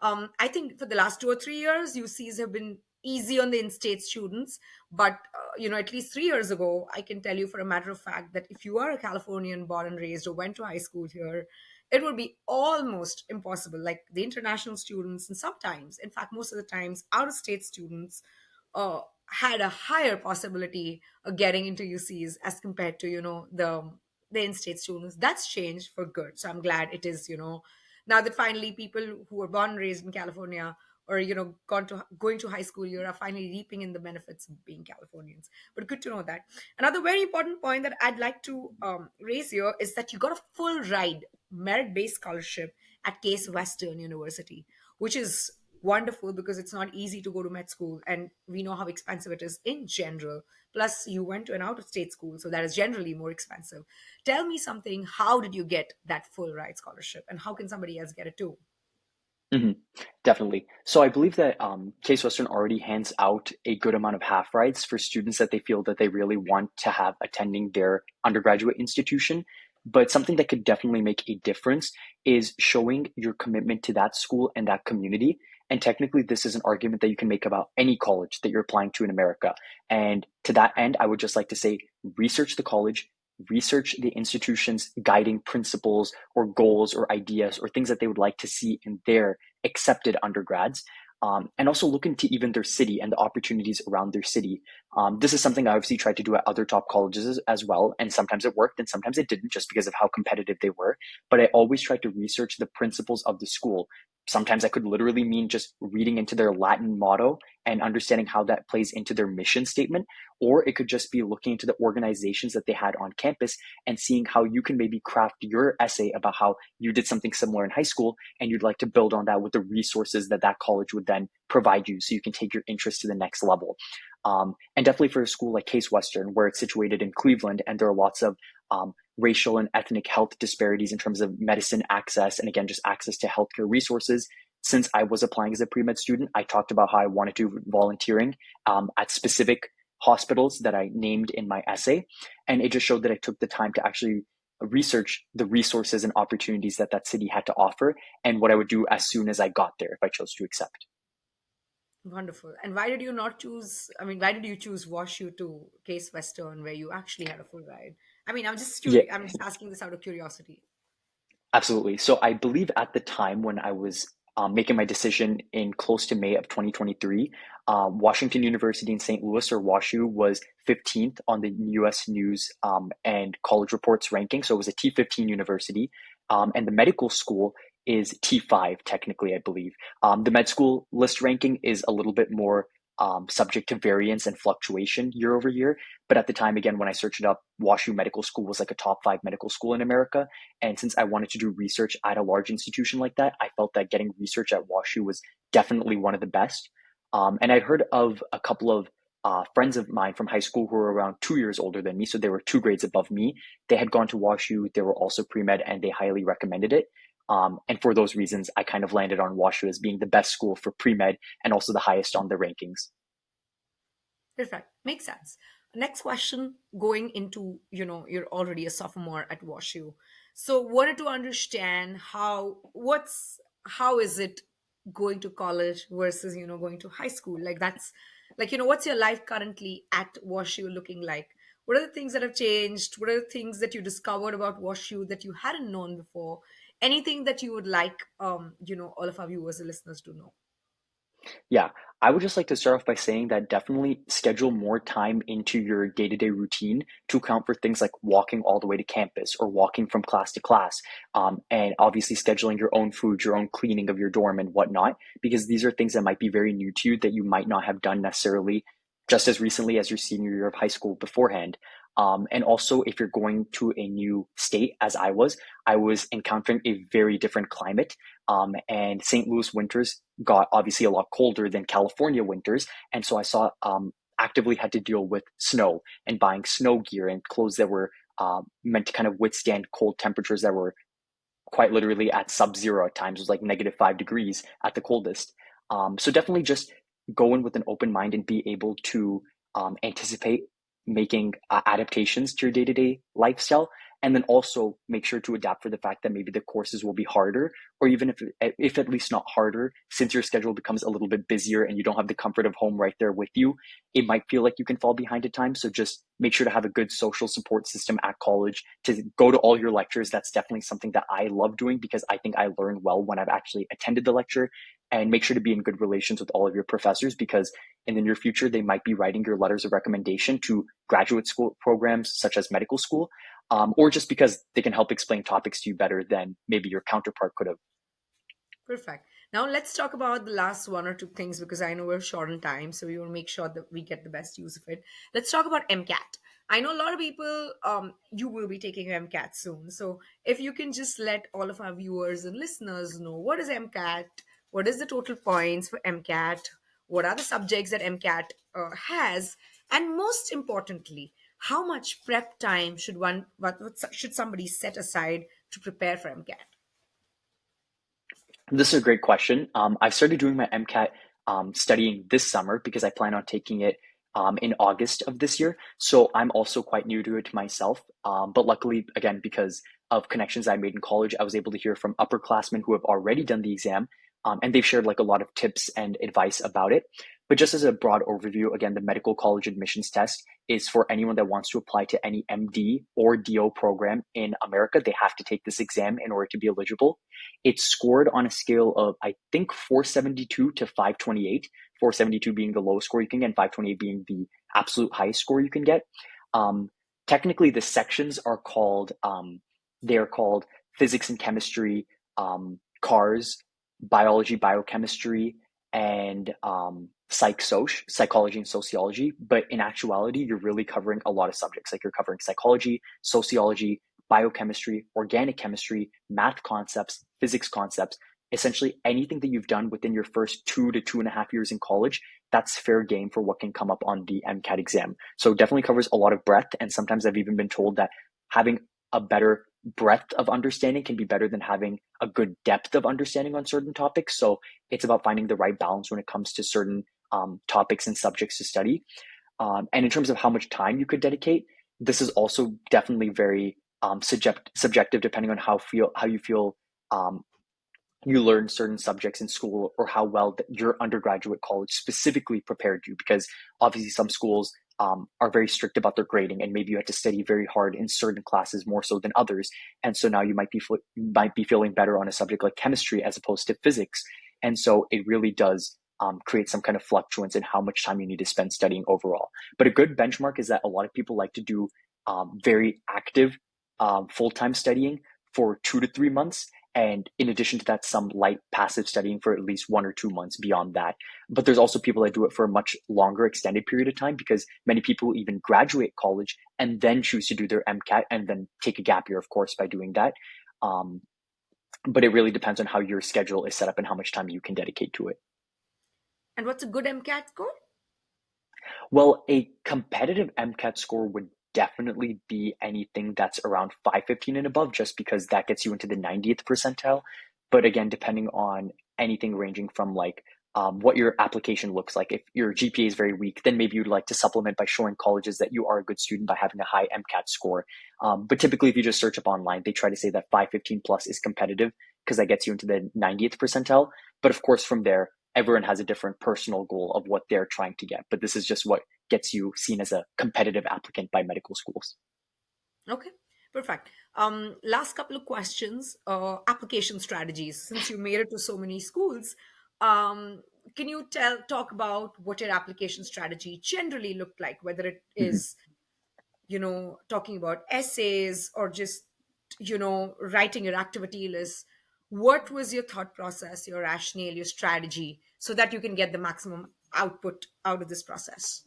I think for the last 2 or 3 years, UCs have been easy on the in-state students, but at least 3 years ago, I can tell you for a matter of fact that if you are a Californian born and raised or went to high school here, it would be almost impossible. Like the international students, and sometimes, in fact, most of the times, out-of-state students uh, had a higher possibility of getting into UCs as compared to the in-state students. That's changed for good. So I'm glad it is now that finally people who were born and raised in California or gone to going to high school here are finally reaping in the benefits of being Californians. But good to know that. Another very important point that I'd like to raise here is that you got a full ride merit-based scholarship at Case Western University, which is wonderful because it's not easy to go to med school, and we know how expensive it is in general. Plus, you went to an out-of-state school, so that is generally more expensive. Tell me something. How did you get that full ride scholarship, and how can somebody else get it too? Mhm. Definitely. So I believe that Case Western already hands out a good amount of half rides for students that they feel that they really want to have attending their undergraduate institution. But something that could definitely make a difference is showing your commitment to that school and that community And technically, this is an argument that you can make about any college that you're applying to in America. And to that end, I would just like to say research the college, research the institution's guiding principles or goals or ideas or things that they would like to see in their accepted undergrads. And also look into even their city and the opportunities around their city. This is something I obviously tried to do at other top colleges as well. And sometimes it worked and sometimes it didn't just because of how competitive they were. But I always tried to research the principles of the school. Sometimes that could literally mean just reading into their Latin motto and understanding how that plays into their mission statement. Or it could just be looking into the organizations that they had on campus and seeing how you can maybe craft your essay about how you did something similar in high school and you'd like to build on that with the resources that that college would then provide you so you can take your interest to the next level. And definitely for a school like Case Western, where it's situated in Cleveland, and there are lots of racial and ethnic health disparities in terms of medicine access, and again, just access to healthcare resources. Since I was applying as a pre-med student, I talked about how I wanted to do volunteering at specific hospitals that I named in my essay. And it just showed that I took the time to actually research the resources and opportunities that that city had to offer and what I would do as soon as I got there if I chose to accept. Wonderful. And why did you not choose? I mean, why did you choose WashU to Case Western, where you actually had a full ride? I mean, I'm just Yeah, curious. I'm just asking this out of curiosity. absolutely. So I believe at the time when I was making my decision in close to May of 2023, Washington University in St. Louis, or WashU, was 15th on the US News and College Reports ranking. So it was a T15 university. And the medical school is T5, technically, I believe. The med school list ranking is a little bit more subject to variance and fluctuation year over year. But at the time, again, when I searched it up, WashU Medical School was like a top five medical school in America. And since I wanted to do research at a large institution like that, I felt that getting research at WashU was definitely one of the best. And I'd heard of a couple of friends of mine from high school who were around 2 years older than me. So they were two grades above me. They had gone to WashU. They were also pre med and they highly recommended it. And for those reasons, I kind of landed on WashU as being the best school for pre med and also the highest on the rankings. Perfect. Makes sense. Next question, going into, you're already a sophomore at WashU. So wanted to understand how is it going to college versus, going to high school? Like that's like, what's your life currently at WashU looking like? What are the things that have changed? What are the things that you discovered about WashU that you hadn't known before? Anything that you would like all of our viewers and listeners to know? Yeah, I would just like to start off by saying that definitely schedule more time into your day-to-day routine to account for things like walking all the way to campus or walking from class to class, and obviously scheduling your own food, your own cleaning of your dorm and whatnot, because these are things that might be very new to you that you might not have done necessarily just as recently as your senior year of high school beforehand. And also, if you're going to a new state, as I was encountering a very different climate. And St. Louis winters got obviously a lot colder than California winters. And so I saw actively had to deal with snow and buying snow gear and clothes that were meant to kind of withstand cold temperatures that were quite literally at sub-zero at times. It was like -5 degrees at the coldest. So definitely just go in with an open mind and be able to anticipate making adaptations to your day-to-day lifestyle, and then also make sure to adapt for the fact that maybe the courses will be harder, or even if at least not harder, since your schedule becomes a little bit busier and you don't have the comfort of home right there with you, it might feel like you can fall behind at times. So just make sure to have a good social support system at college, to go to all your lectures. That's definitely something that I love doing because I think I learn well when I've actually attended the lecture. And make sure to be in good relations with all of your professors, because in the near future, they might be writing your letters of recommendation to graduate school programs such as medical school, or just because they can help explain topics to you better than maybe your counterpart could have. Perfect. Now let's talk about the last one or two things because I know we're short on time, so we want to make sure that we get the best use of it. Let's talk about MCAT. I know a lot of people, you will be taking MCAT soon. So if you can just let all of our viewers and listeners know what is MCAT, what is the total points for MCAT, what are the subjects that MCAT has, and most importantly, how much prep time should what should somebody set aside to prepare for MCAT? This is a great question. I started doing my MCAT studying this summer because I plan on taking it in August of this year. So I'm also quite new to it myself. But luckily, again, because of connections I made in college, I was able to hear from upperclassmen who have already done the exam, And they've shared like a lot of tips and advice about it. But just as a broad overview, again, the medical college admissions test is for anyone that wants to apply to any MD or DO program in America. They have to take this exam in order to be eligible. It's scored on a scale of, I think, 472 to 528, 472 being the lowest score you can get, and 528 being the absolute highest score you can get. Um, Technically, the sections are called, they're called physics and chemistry, cars, biology, biochemistry, and psychology and sociology. But in actuality, you're really covering a lot of subjects. Like you're covering psychology, sociology, biochemistry, organic chemistry, math concepts, physics concepts. Essentially, anything that you've done within your first 2 to 2.5 years in college, that's fair game for what can come up on the MCAT exam. So definitely covers a lot of breadth. And sometimes I've even been told that having a better breadth of understanding can be better than having a good depth of understanding on certain topics. So it's about finding the right balance when it comes to certain topics and subjects to study. And in terms of how much time you could dedicate, this is also definitely very subjective, depending on how you feel um, you learn certain subjects in school, or how well that your undergraduate college specifically prepared you. Because obviously, some schools are very strict about their grading, and maybe you had to study very hard in certain classes more so than others. And so now you might be feeling better on a subject like chemistry as opposed to physics. And so it really does create some kind of fluctuance in how much time you need to spend studying overall. But a good benchmark is that a lot of people like to do very active full time studying for 2 to 3 months, and in addition to that, some light passive studying for at least 1 or 2 months beyond that. But there's also people that do it for a much longer extended period of time, because many people even graduate college and then choose to do their MCAT and then take a gap year, of course, by doing that. Um, but it really depends on how your schedule is set up and how much time you can dedicate to it. And what's a good MCAT score? Well, a competitive MCAT score would definitely be anything that's around 515 and above, just because that gets you into the 90th percentile. But again, depending on anything ranging from like what your application looks like. If your GPA is very weak, then maybe you'd like to supplement by showing colleges that you are a good student by having a high MCAT score. But typically, if you just search up online, they try to say that 515 plus is competitive, because that gets you into the 90th percentile. But of course, from there, everyone has a different personal goal of what they're trying to get. But this is just what gets you seen as a competitive applicant by medical schools. Okay, perfect. Last couple of questions. Application strategies. Since you made it to so many schools, um, can you talk about what your application strategy generally looked like? Whether it Mhm. is, talking about essays or just, writing your activity list. What was your thought process, your rationale, your strategy, so that you can get the maximum output out of this process?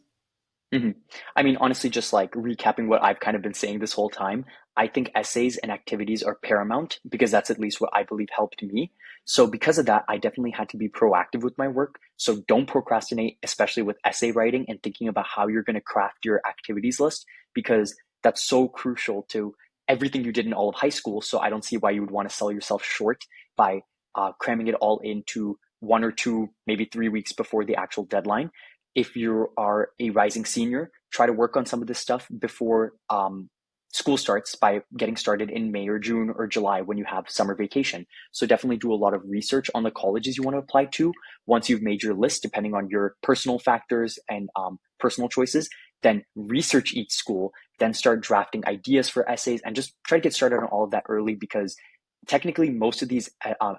Mhm. I mean, honestly, just like recapping what I've kind of been saying this whole time, I think essays and activities are paramount, because that's at least what I believe helped me. So, because of that, I definitely had to be proactive with my work. So, don't procrastinate, especially with essay writing and thinking about how you're going to craft your activities list, because that's so crucial to everything you did in all of high school. So, I don't see why you would want to sell yourself short by cramming it all into 1 or 2, maybe 3 weeks before the actual deadline. If you are a rising senior, try to work on some of this stuff before school starts, by getting started in May or June or July when you have summer vacation. So definitely do a lot of research on the colleges you want to apply to. Once you've made your list, depending on your personal factors and personal choices, then research each school, then start drafting ideas for essays, and just try to get started on all of that early, because technically most of these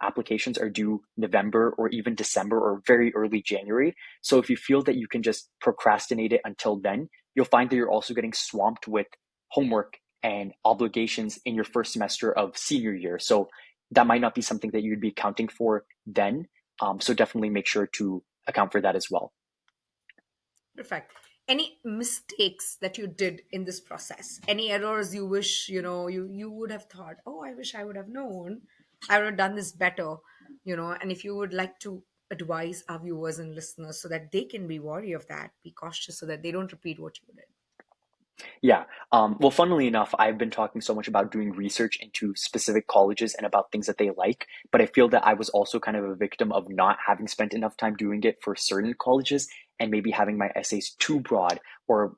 applications are due November or even December or very early January. So if you feel that you can just procrastinate it until then, you'll find that you're also getting swamped with homework and obligations in your first semester of senior year. So that might not be something that you'd be accounting for then. So definitely make sure to account for that as well. Perfect. Any mistakes that you did in this process? Any errors you wish, you would have thought, oh, I wish I would have known. I would have done this better, and if you would like to advise our viewers and listeners so that they can be wary of that, be cautious so that they don't repeat what you did. Yeah. Well, funnily enough, I've been talking so much about doing research into specific colleges and about things that they like, but I feel that I was also kind of a victim of not having spent enough time doing it for certain colleges, and maybe having my essays too broad, or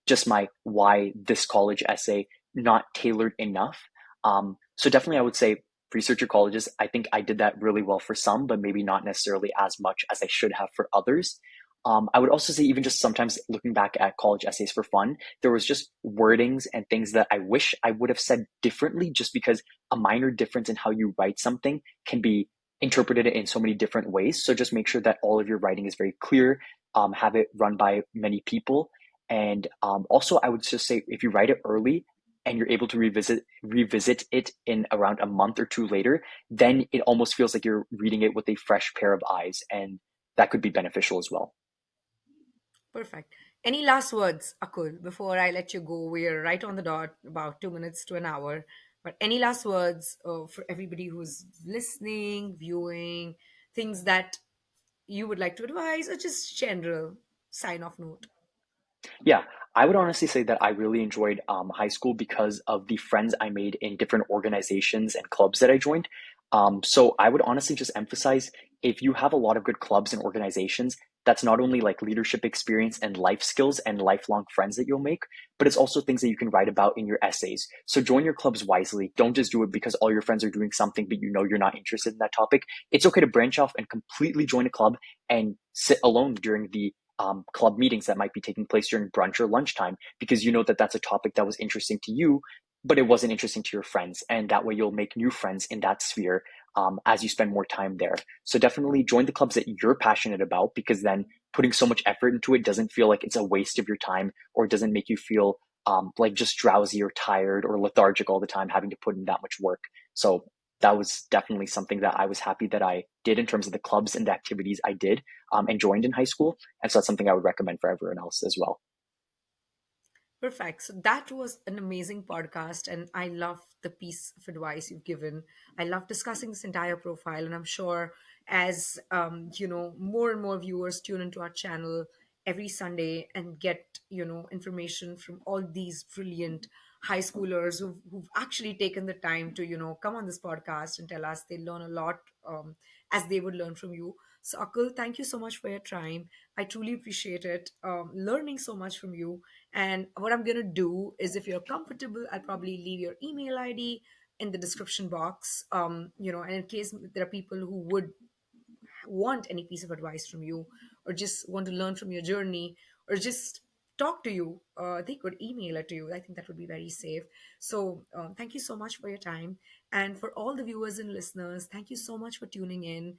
just my why this college essay not tailored enough. So definitely, I would say researcher colleges, I think I did that really well for some, but maybe not necessarily as much as I should have for others. I would also say, even just sometimes looking back at college essays for fun, there was just wordings and things that I wish I would have said differently, just because a minor difference in how you write something can be interpreted in so many different ways. So just make sure that all of your writing is very clear, have it run by many people. And also, I would just say, if you write it early and you're able to revisit it in around a month or two later, then it almost feels like you're reading it with a fresh pair of eyes, and that could be beneficial as well. Perfect. Any last words, Akul, before I let you go? We're right on the dot, about 2 minutes to an hour. But any last words for everybody who's listening, viewing, things that you would like to advise, or just general sign off note? Yeah, I would honestly say that I really enjoyed high school because of the friends I made in different organizations and clubs that I joined. So I would honestly just emphasize, if you have a lot of good clubs and organizations, that's not only like leadership experience and life skills and lifelong friends that you'll make, but it's also things that you can write about in your essays. So join your clubs wisely. Don't just do it because all your friends are doing something, but you know you're not interested in that topic. It's okay to branch off and completely join a club and sit alone during the club meetings that might be taking place during brunch or lunchtime, because you know that that's a topic that was interesting to you, but it wasn't interesting to your friends. And that way you'll make new friends in that sphere as you spend more time there. So definitely join the clubs that you're passionate about, because then putting so much effort into it doesn't feel like it's a waste of your time, or it doesn't make you feel like just drowsy or tired or lethargic all the time having to put in that much work. So that was definitely something that I was happy that I did in terms of the clubs and the activities I did and joined in high school. And so that's something I would recommend for everyone else as well. Perfect. So that was an amazing podcast, and I love the piece of advice you've given. I love discussing this entire profile, and I'm sure as more and more viewers tune into our channel every Sunday and get information from all these brilliant high schoolers who've actually taken the time to come on this podcast and tell us they learn a lot, as they would learn from you. So Akul, thank you so much for your time. I truly appreciate it. Learning so much from you. And what I'm going to do is, if you're comfortable, I'll probably leave your email ID in the description box. And in case there are people who would want any piece of advice from you, or just want to learn from your journey, or just talk to you, they could email it to you. I think that would be very safe. So thank you so much for your time. And for all the viewers and listeners, thank you so much for tuning in.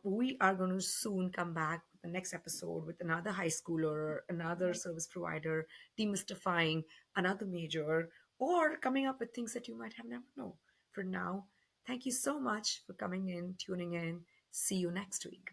We are going to soon come back with the next episode with another high schooler, another service provider, demystifying another major, or coming up with things that you might have never known. For now, thank you so much for coming in, tuning in. See you next week.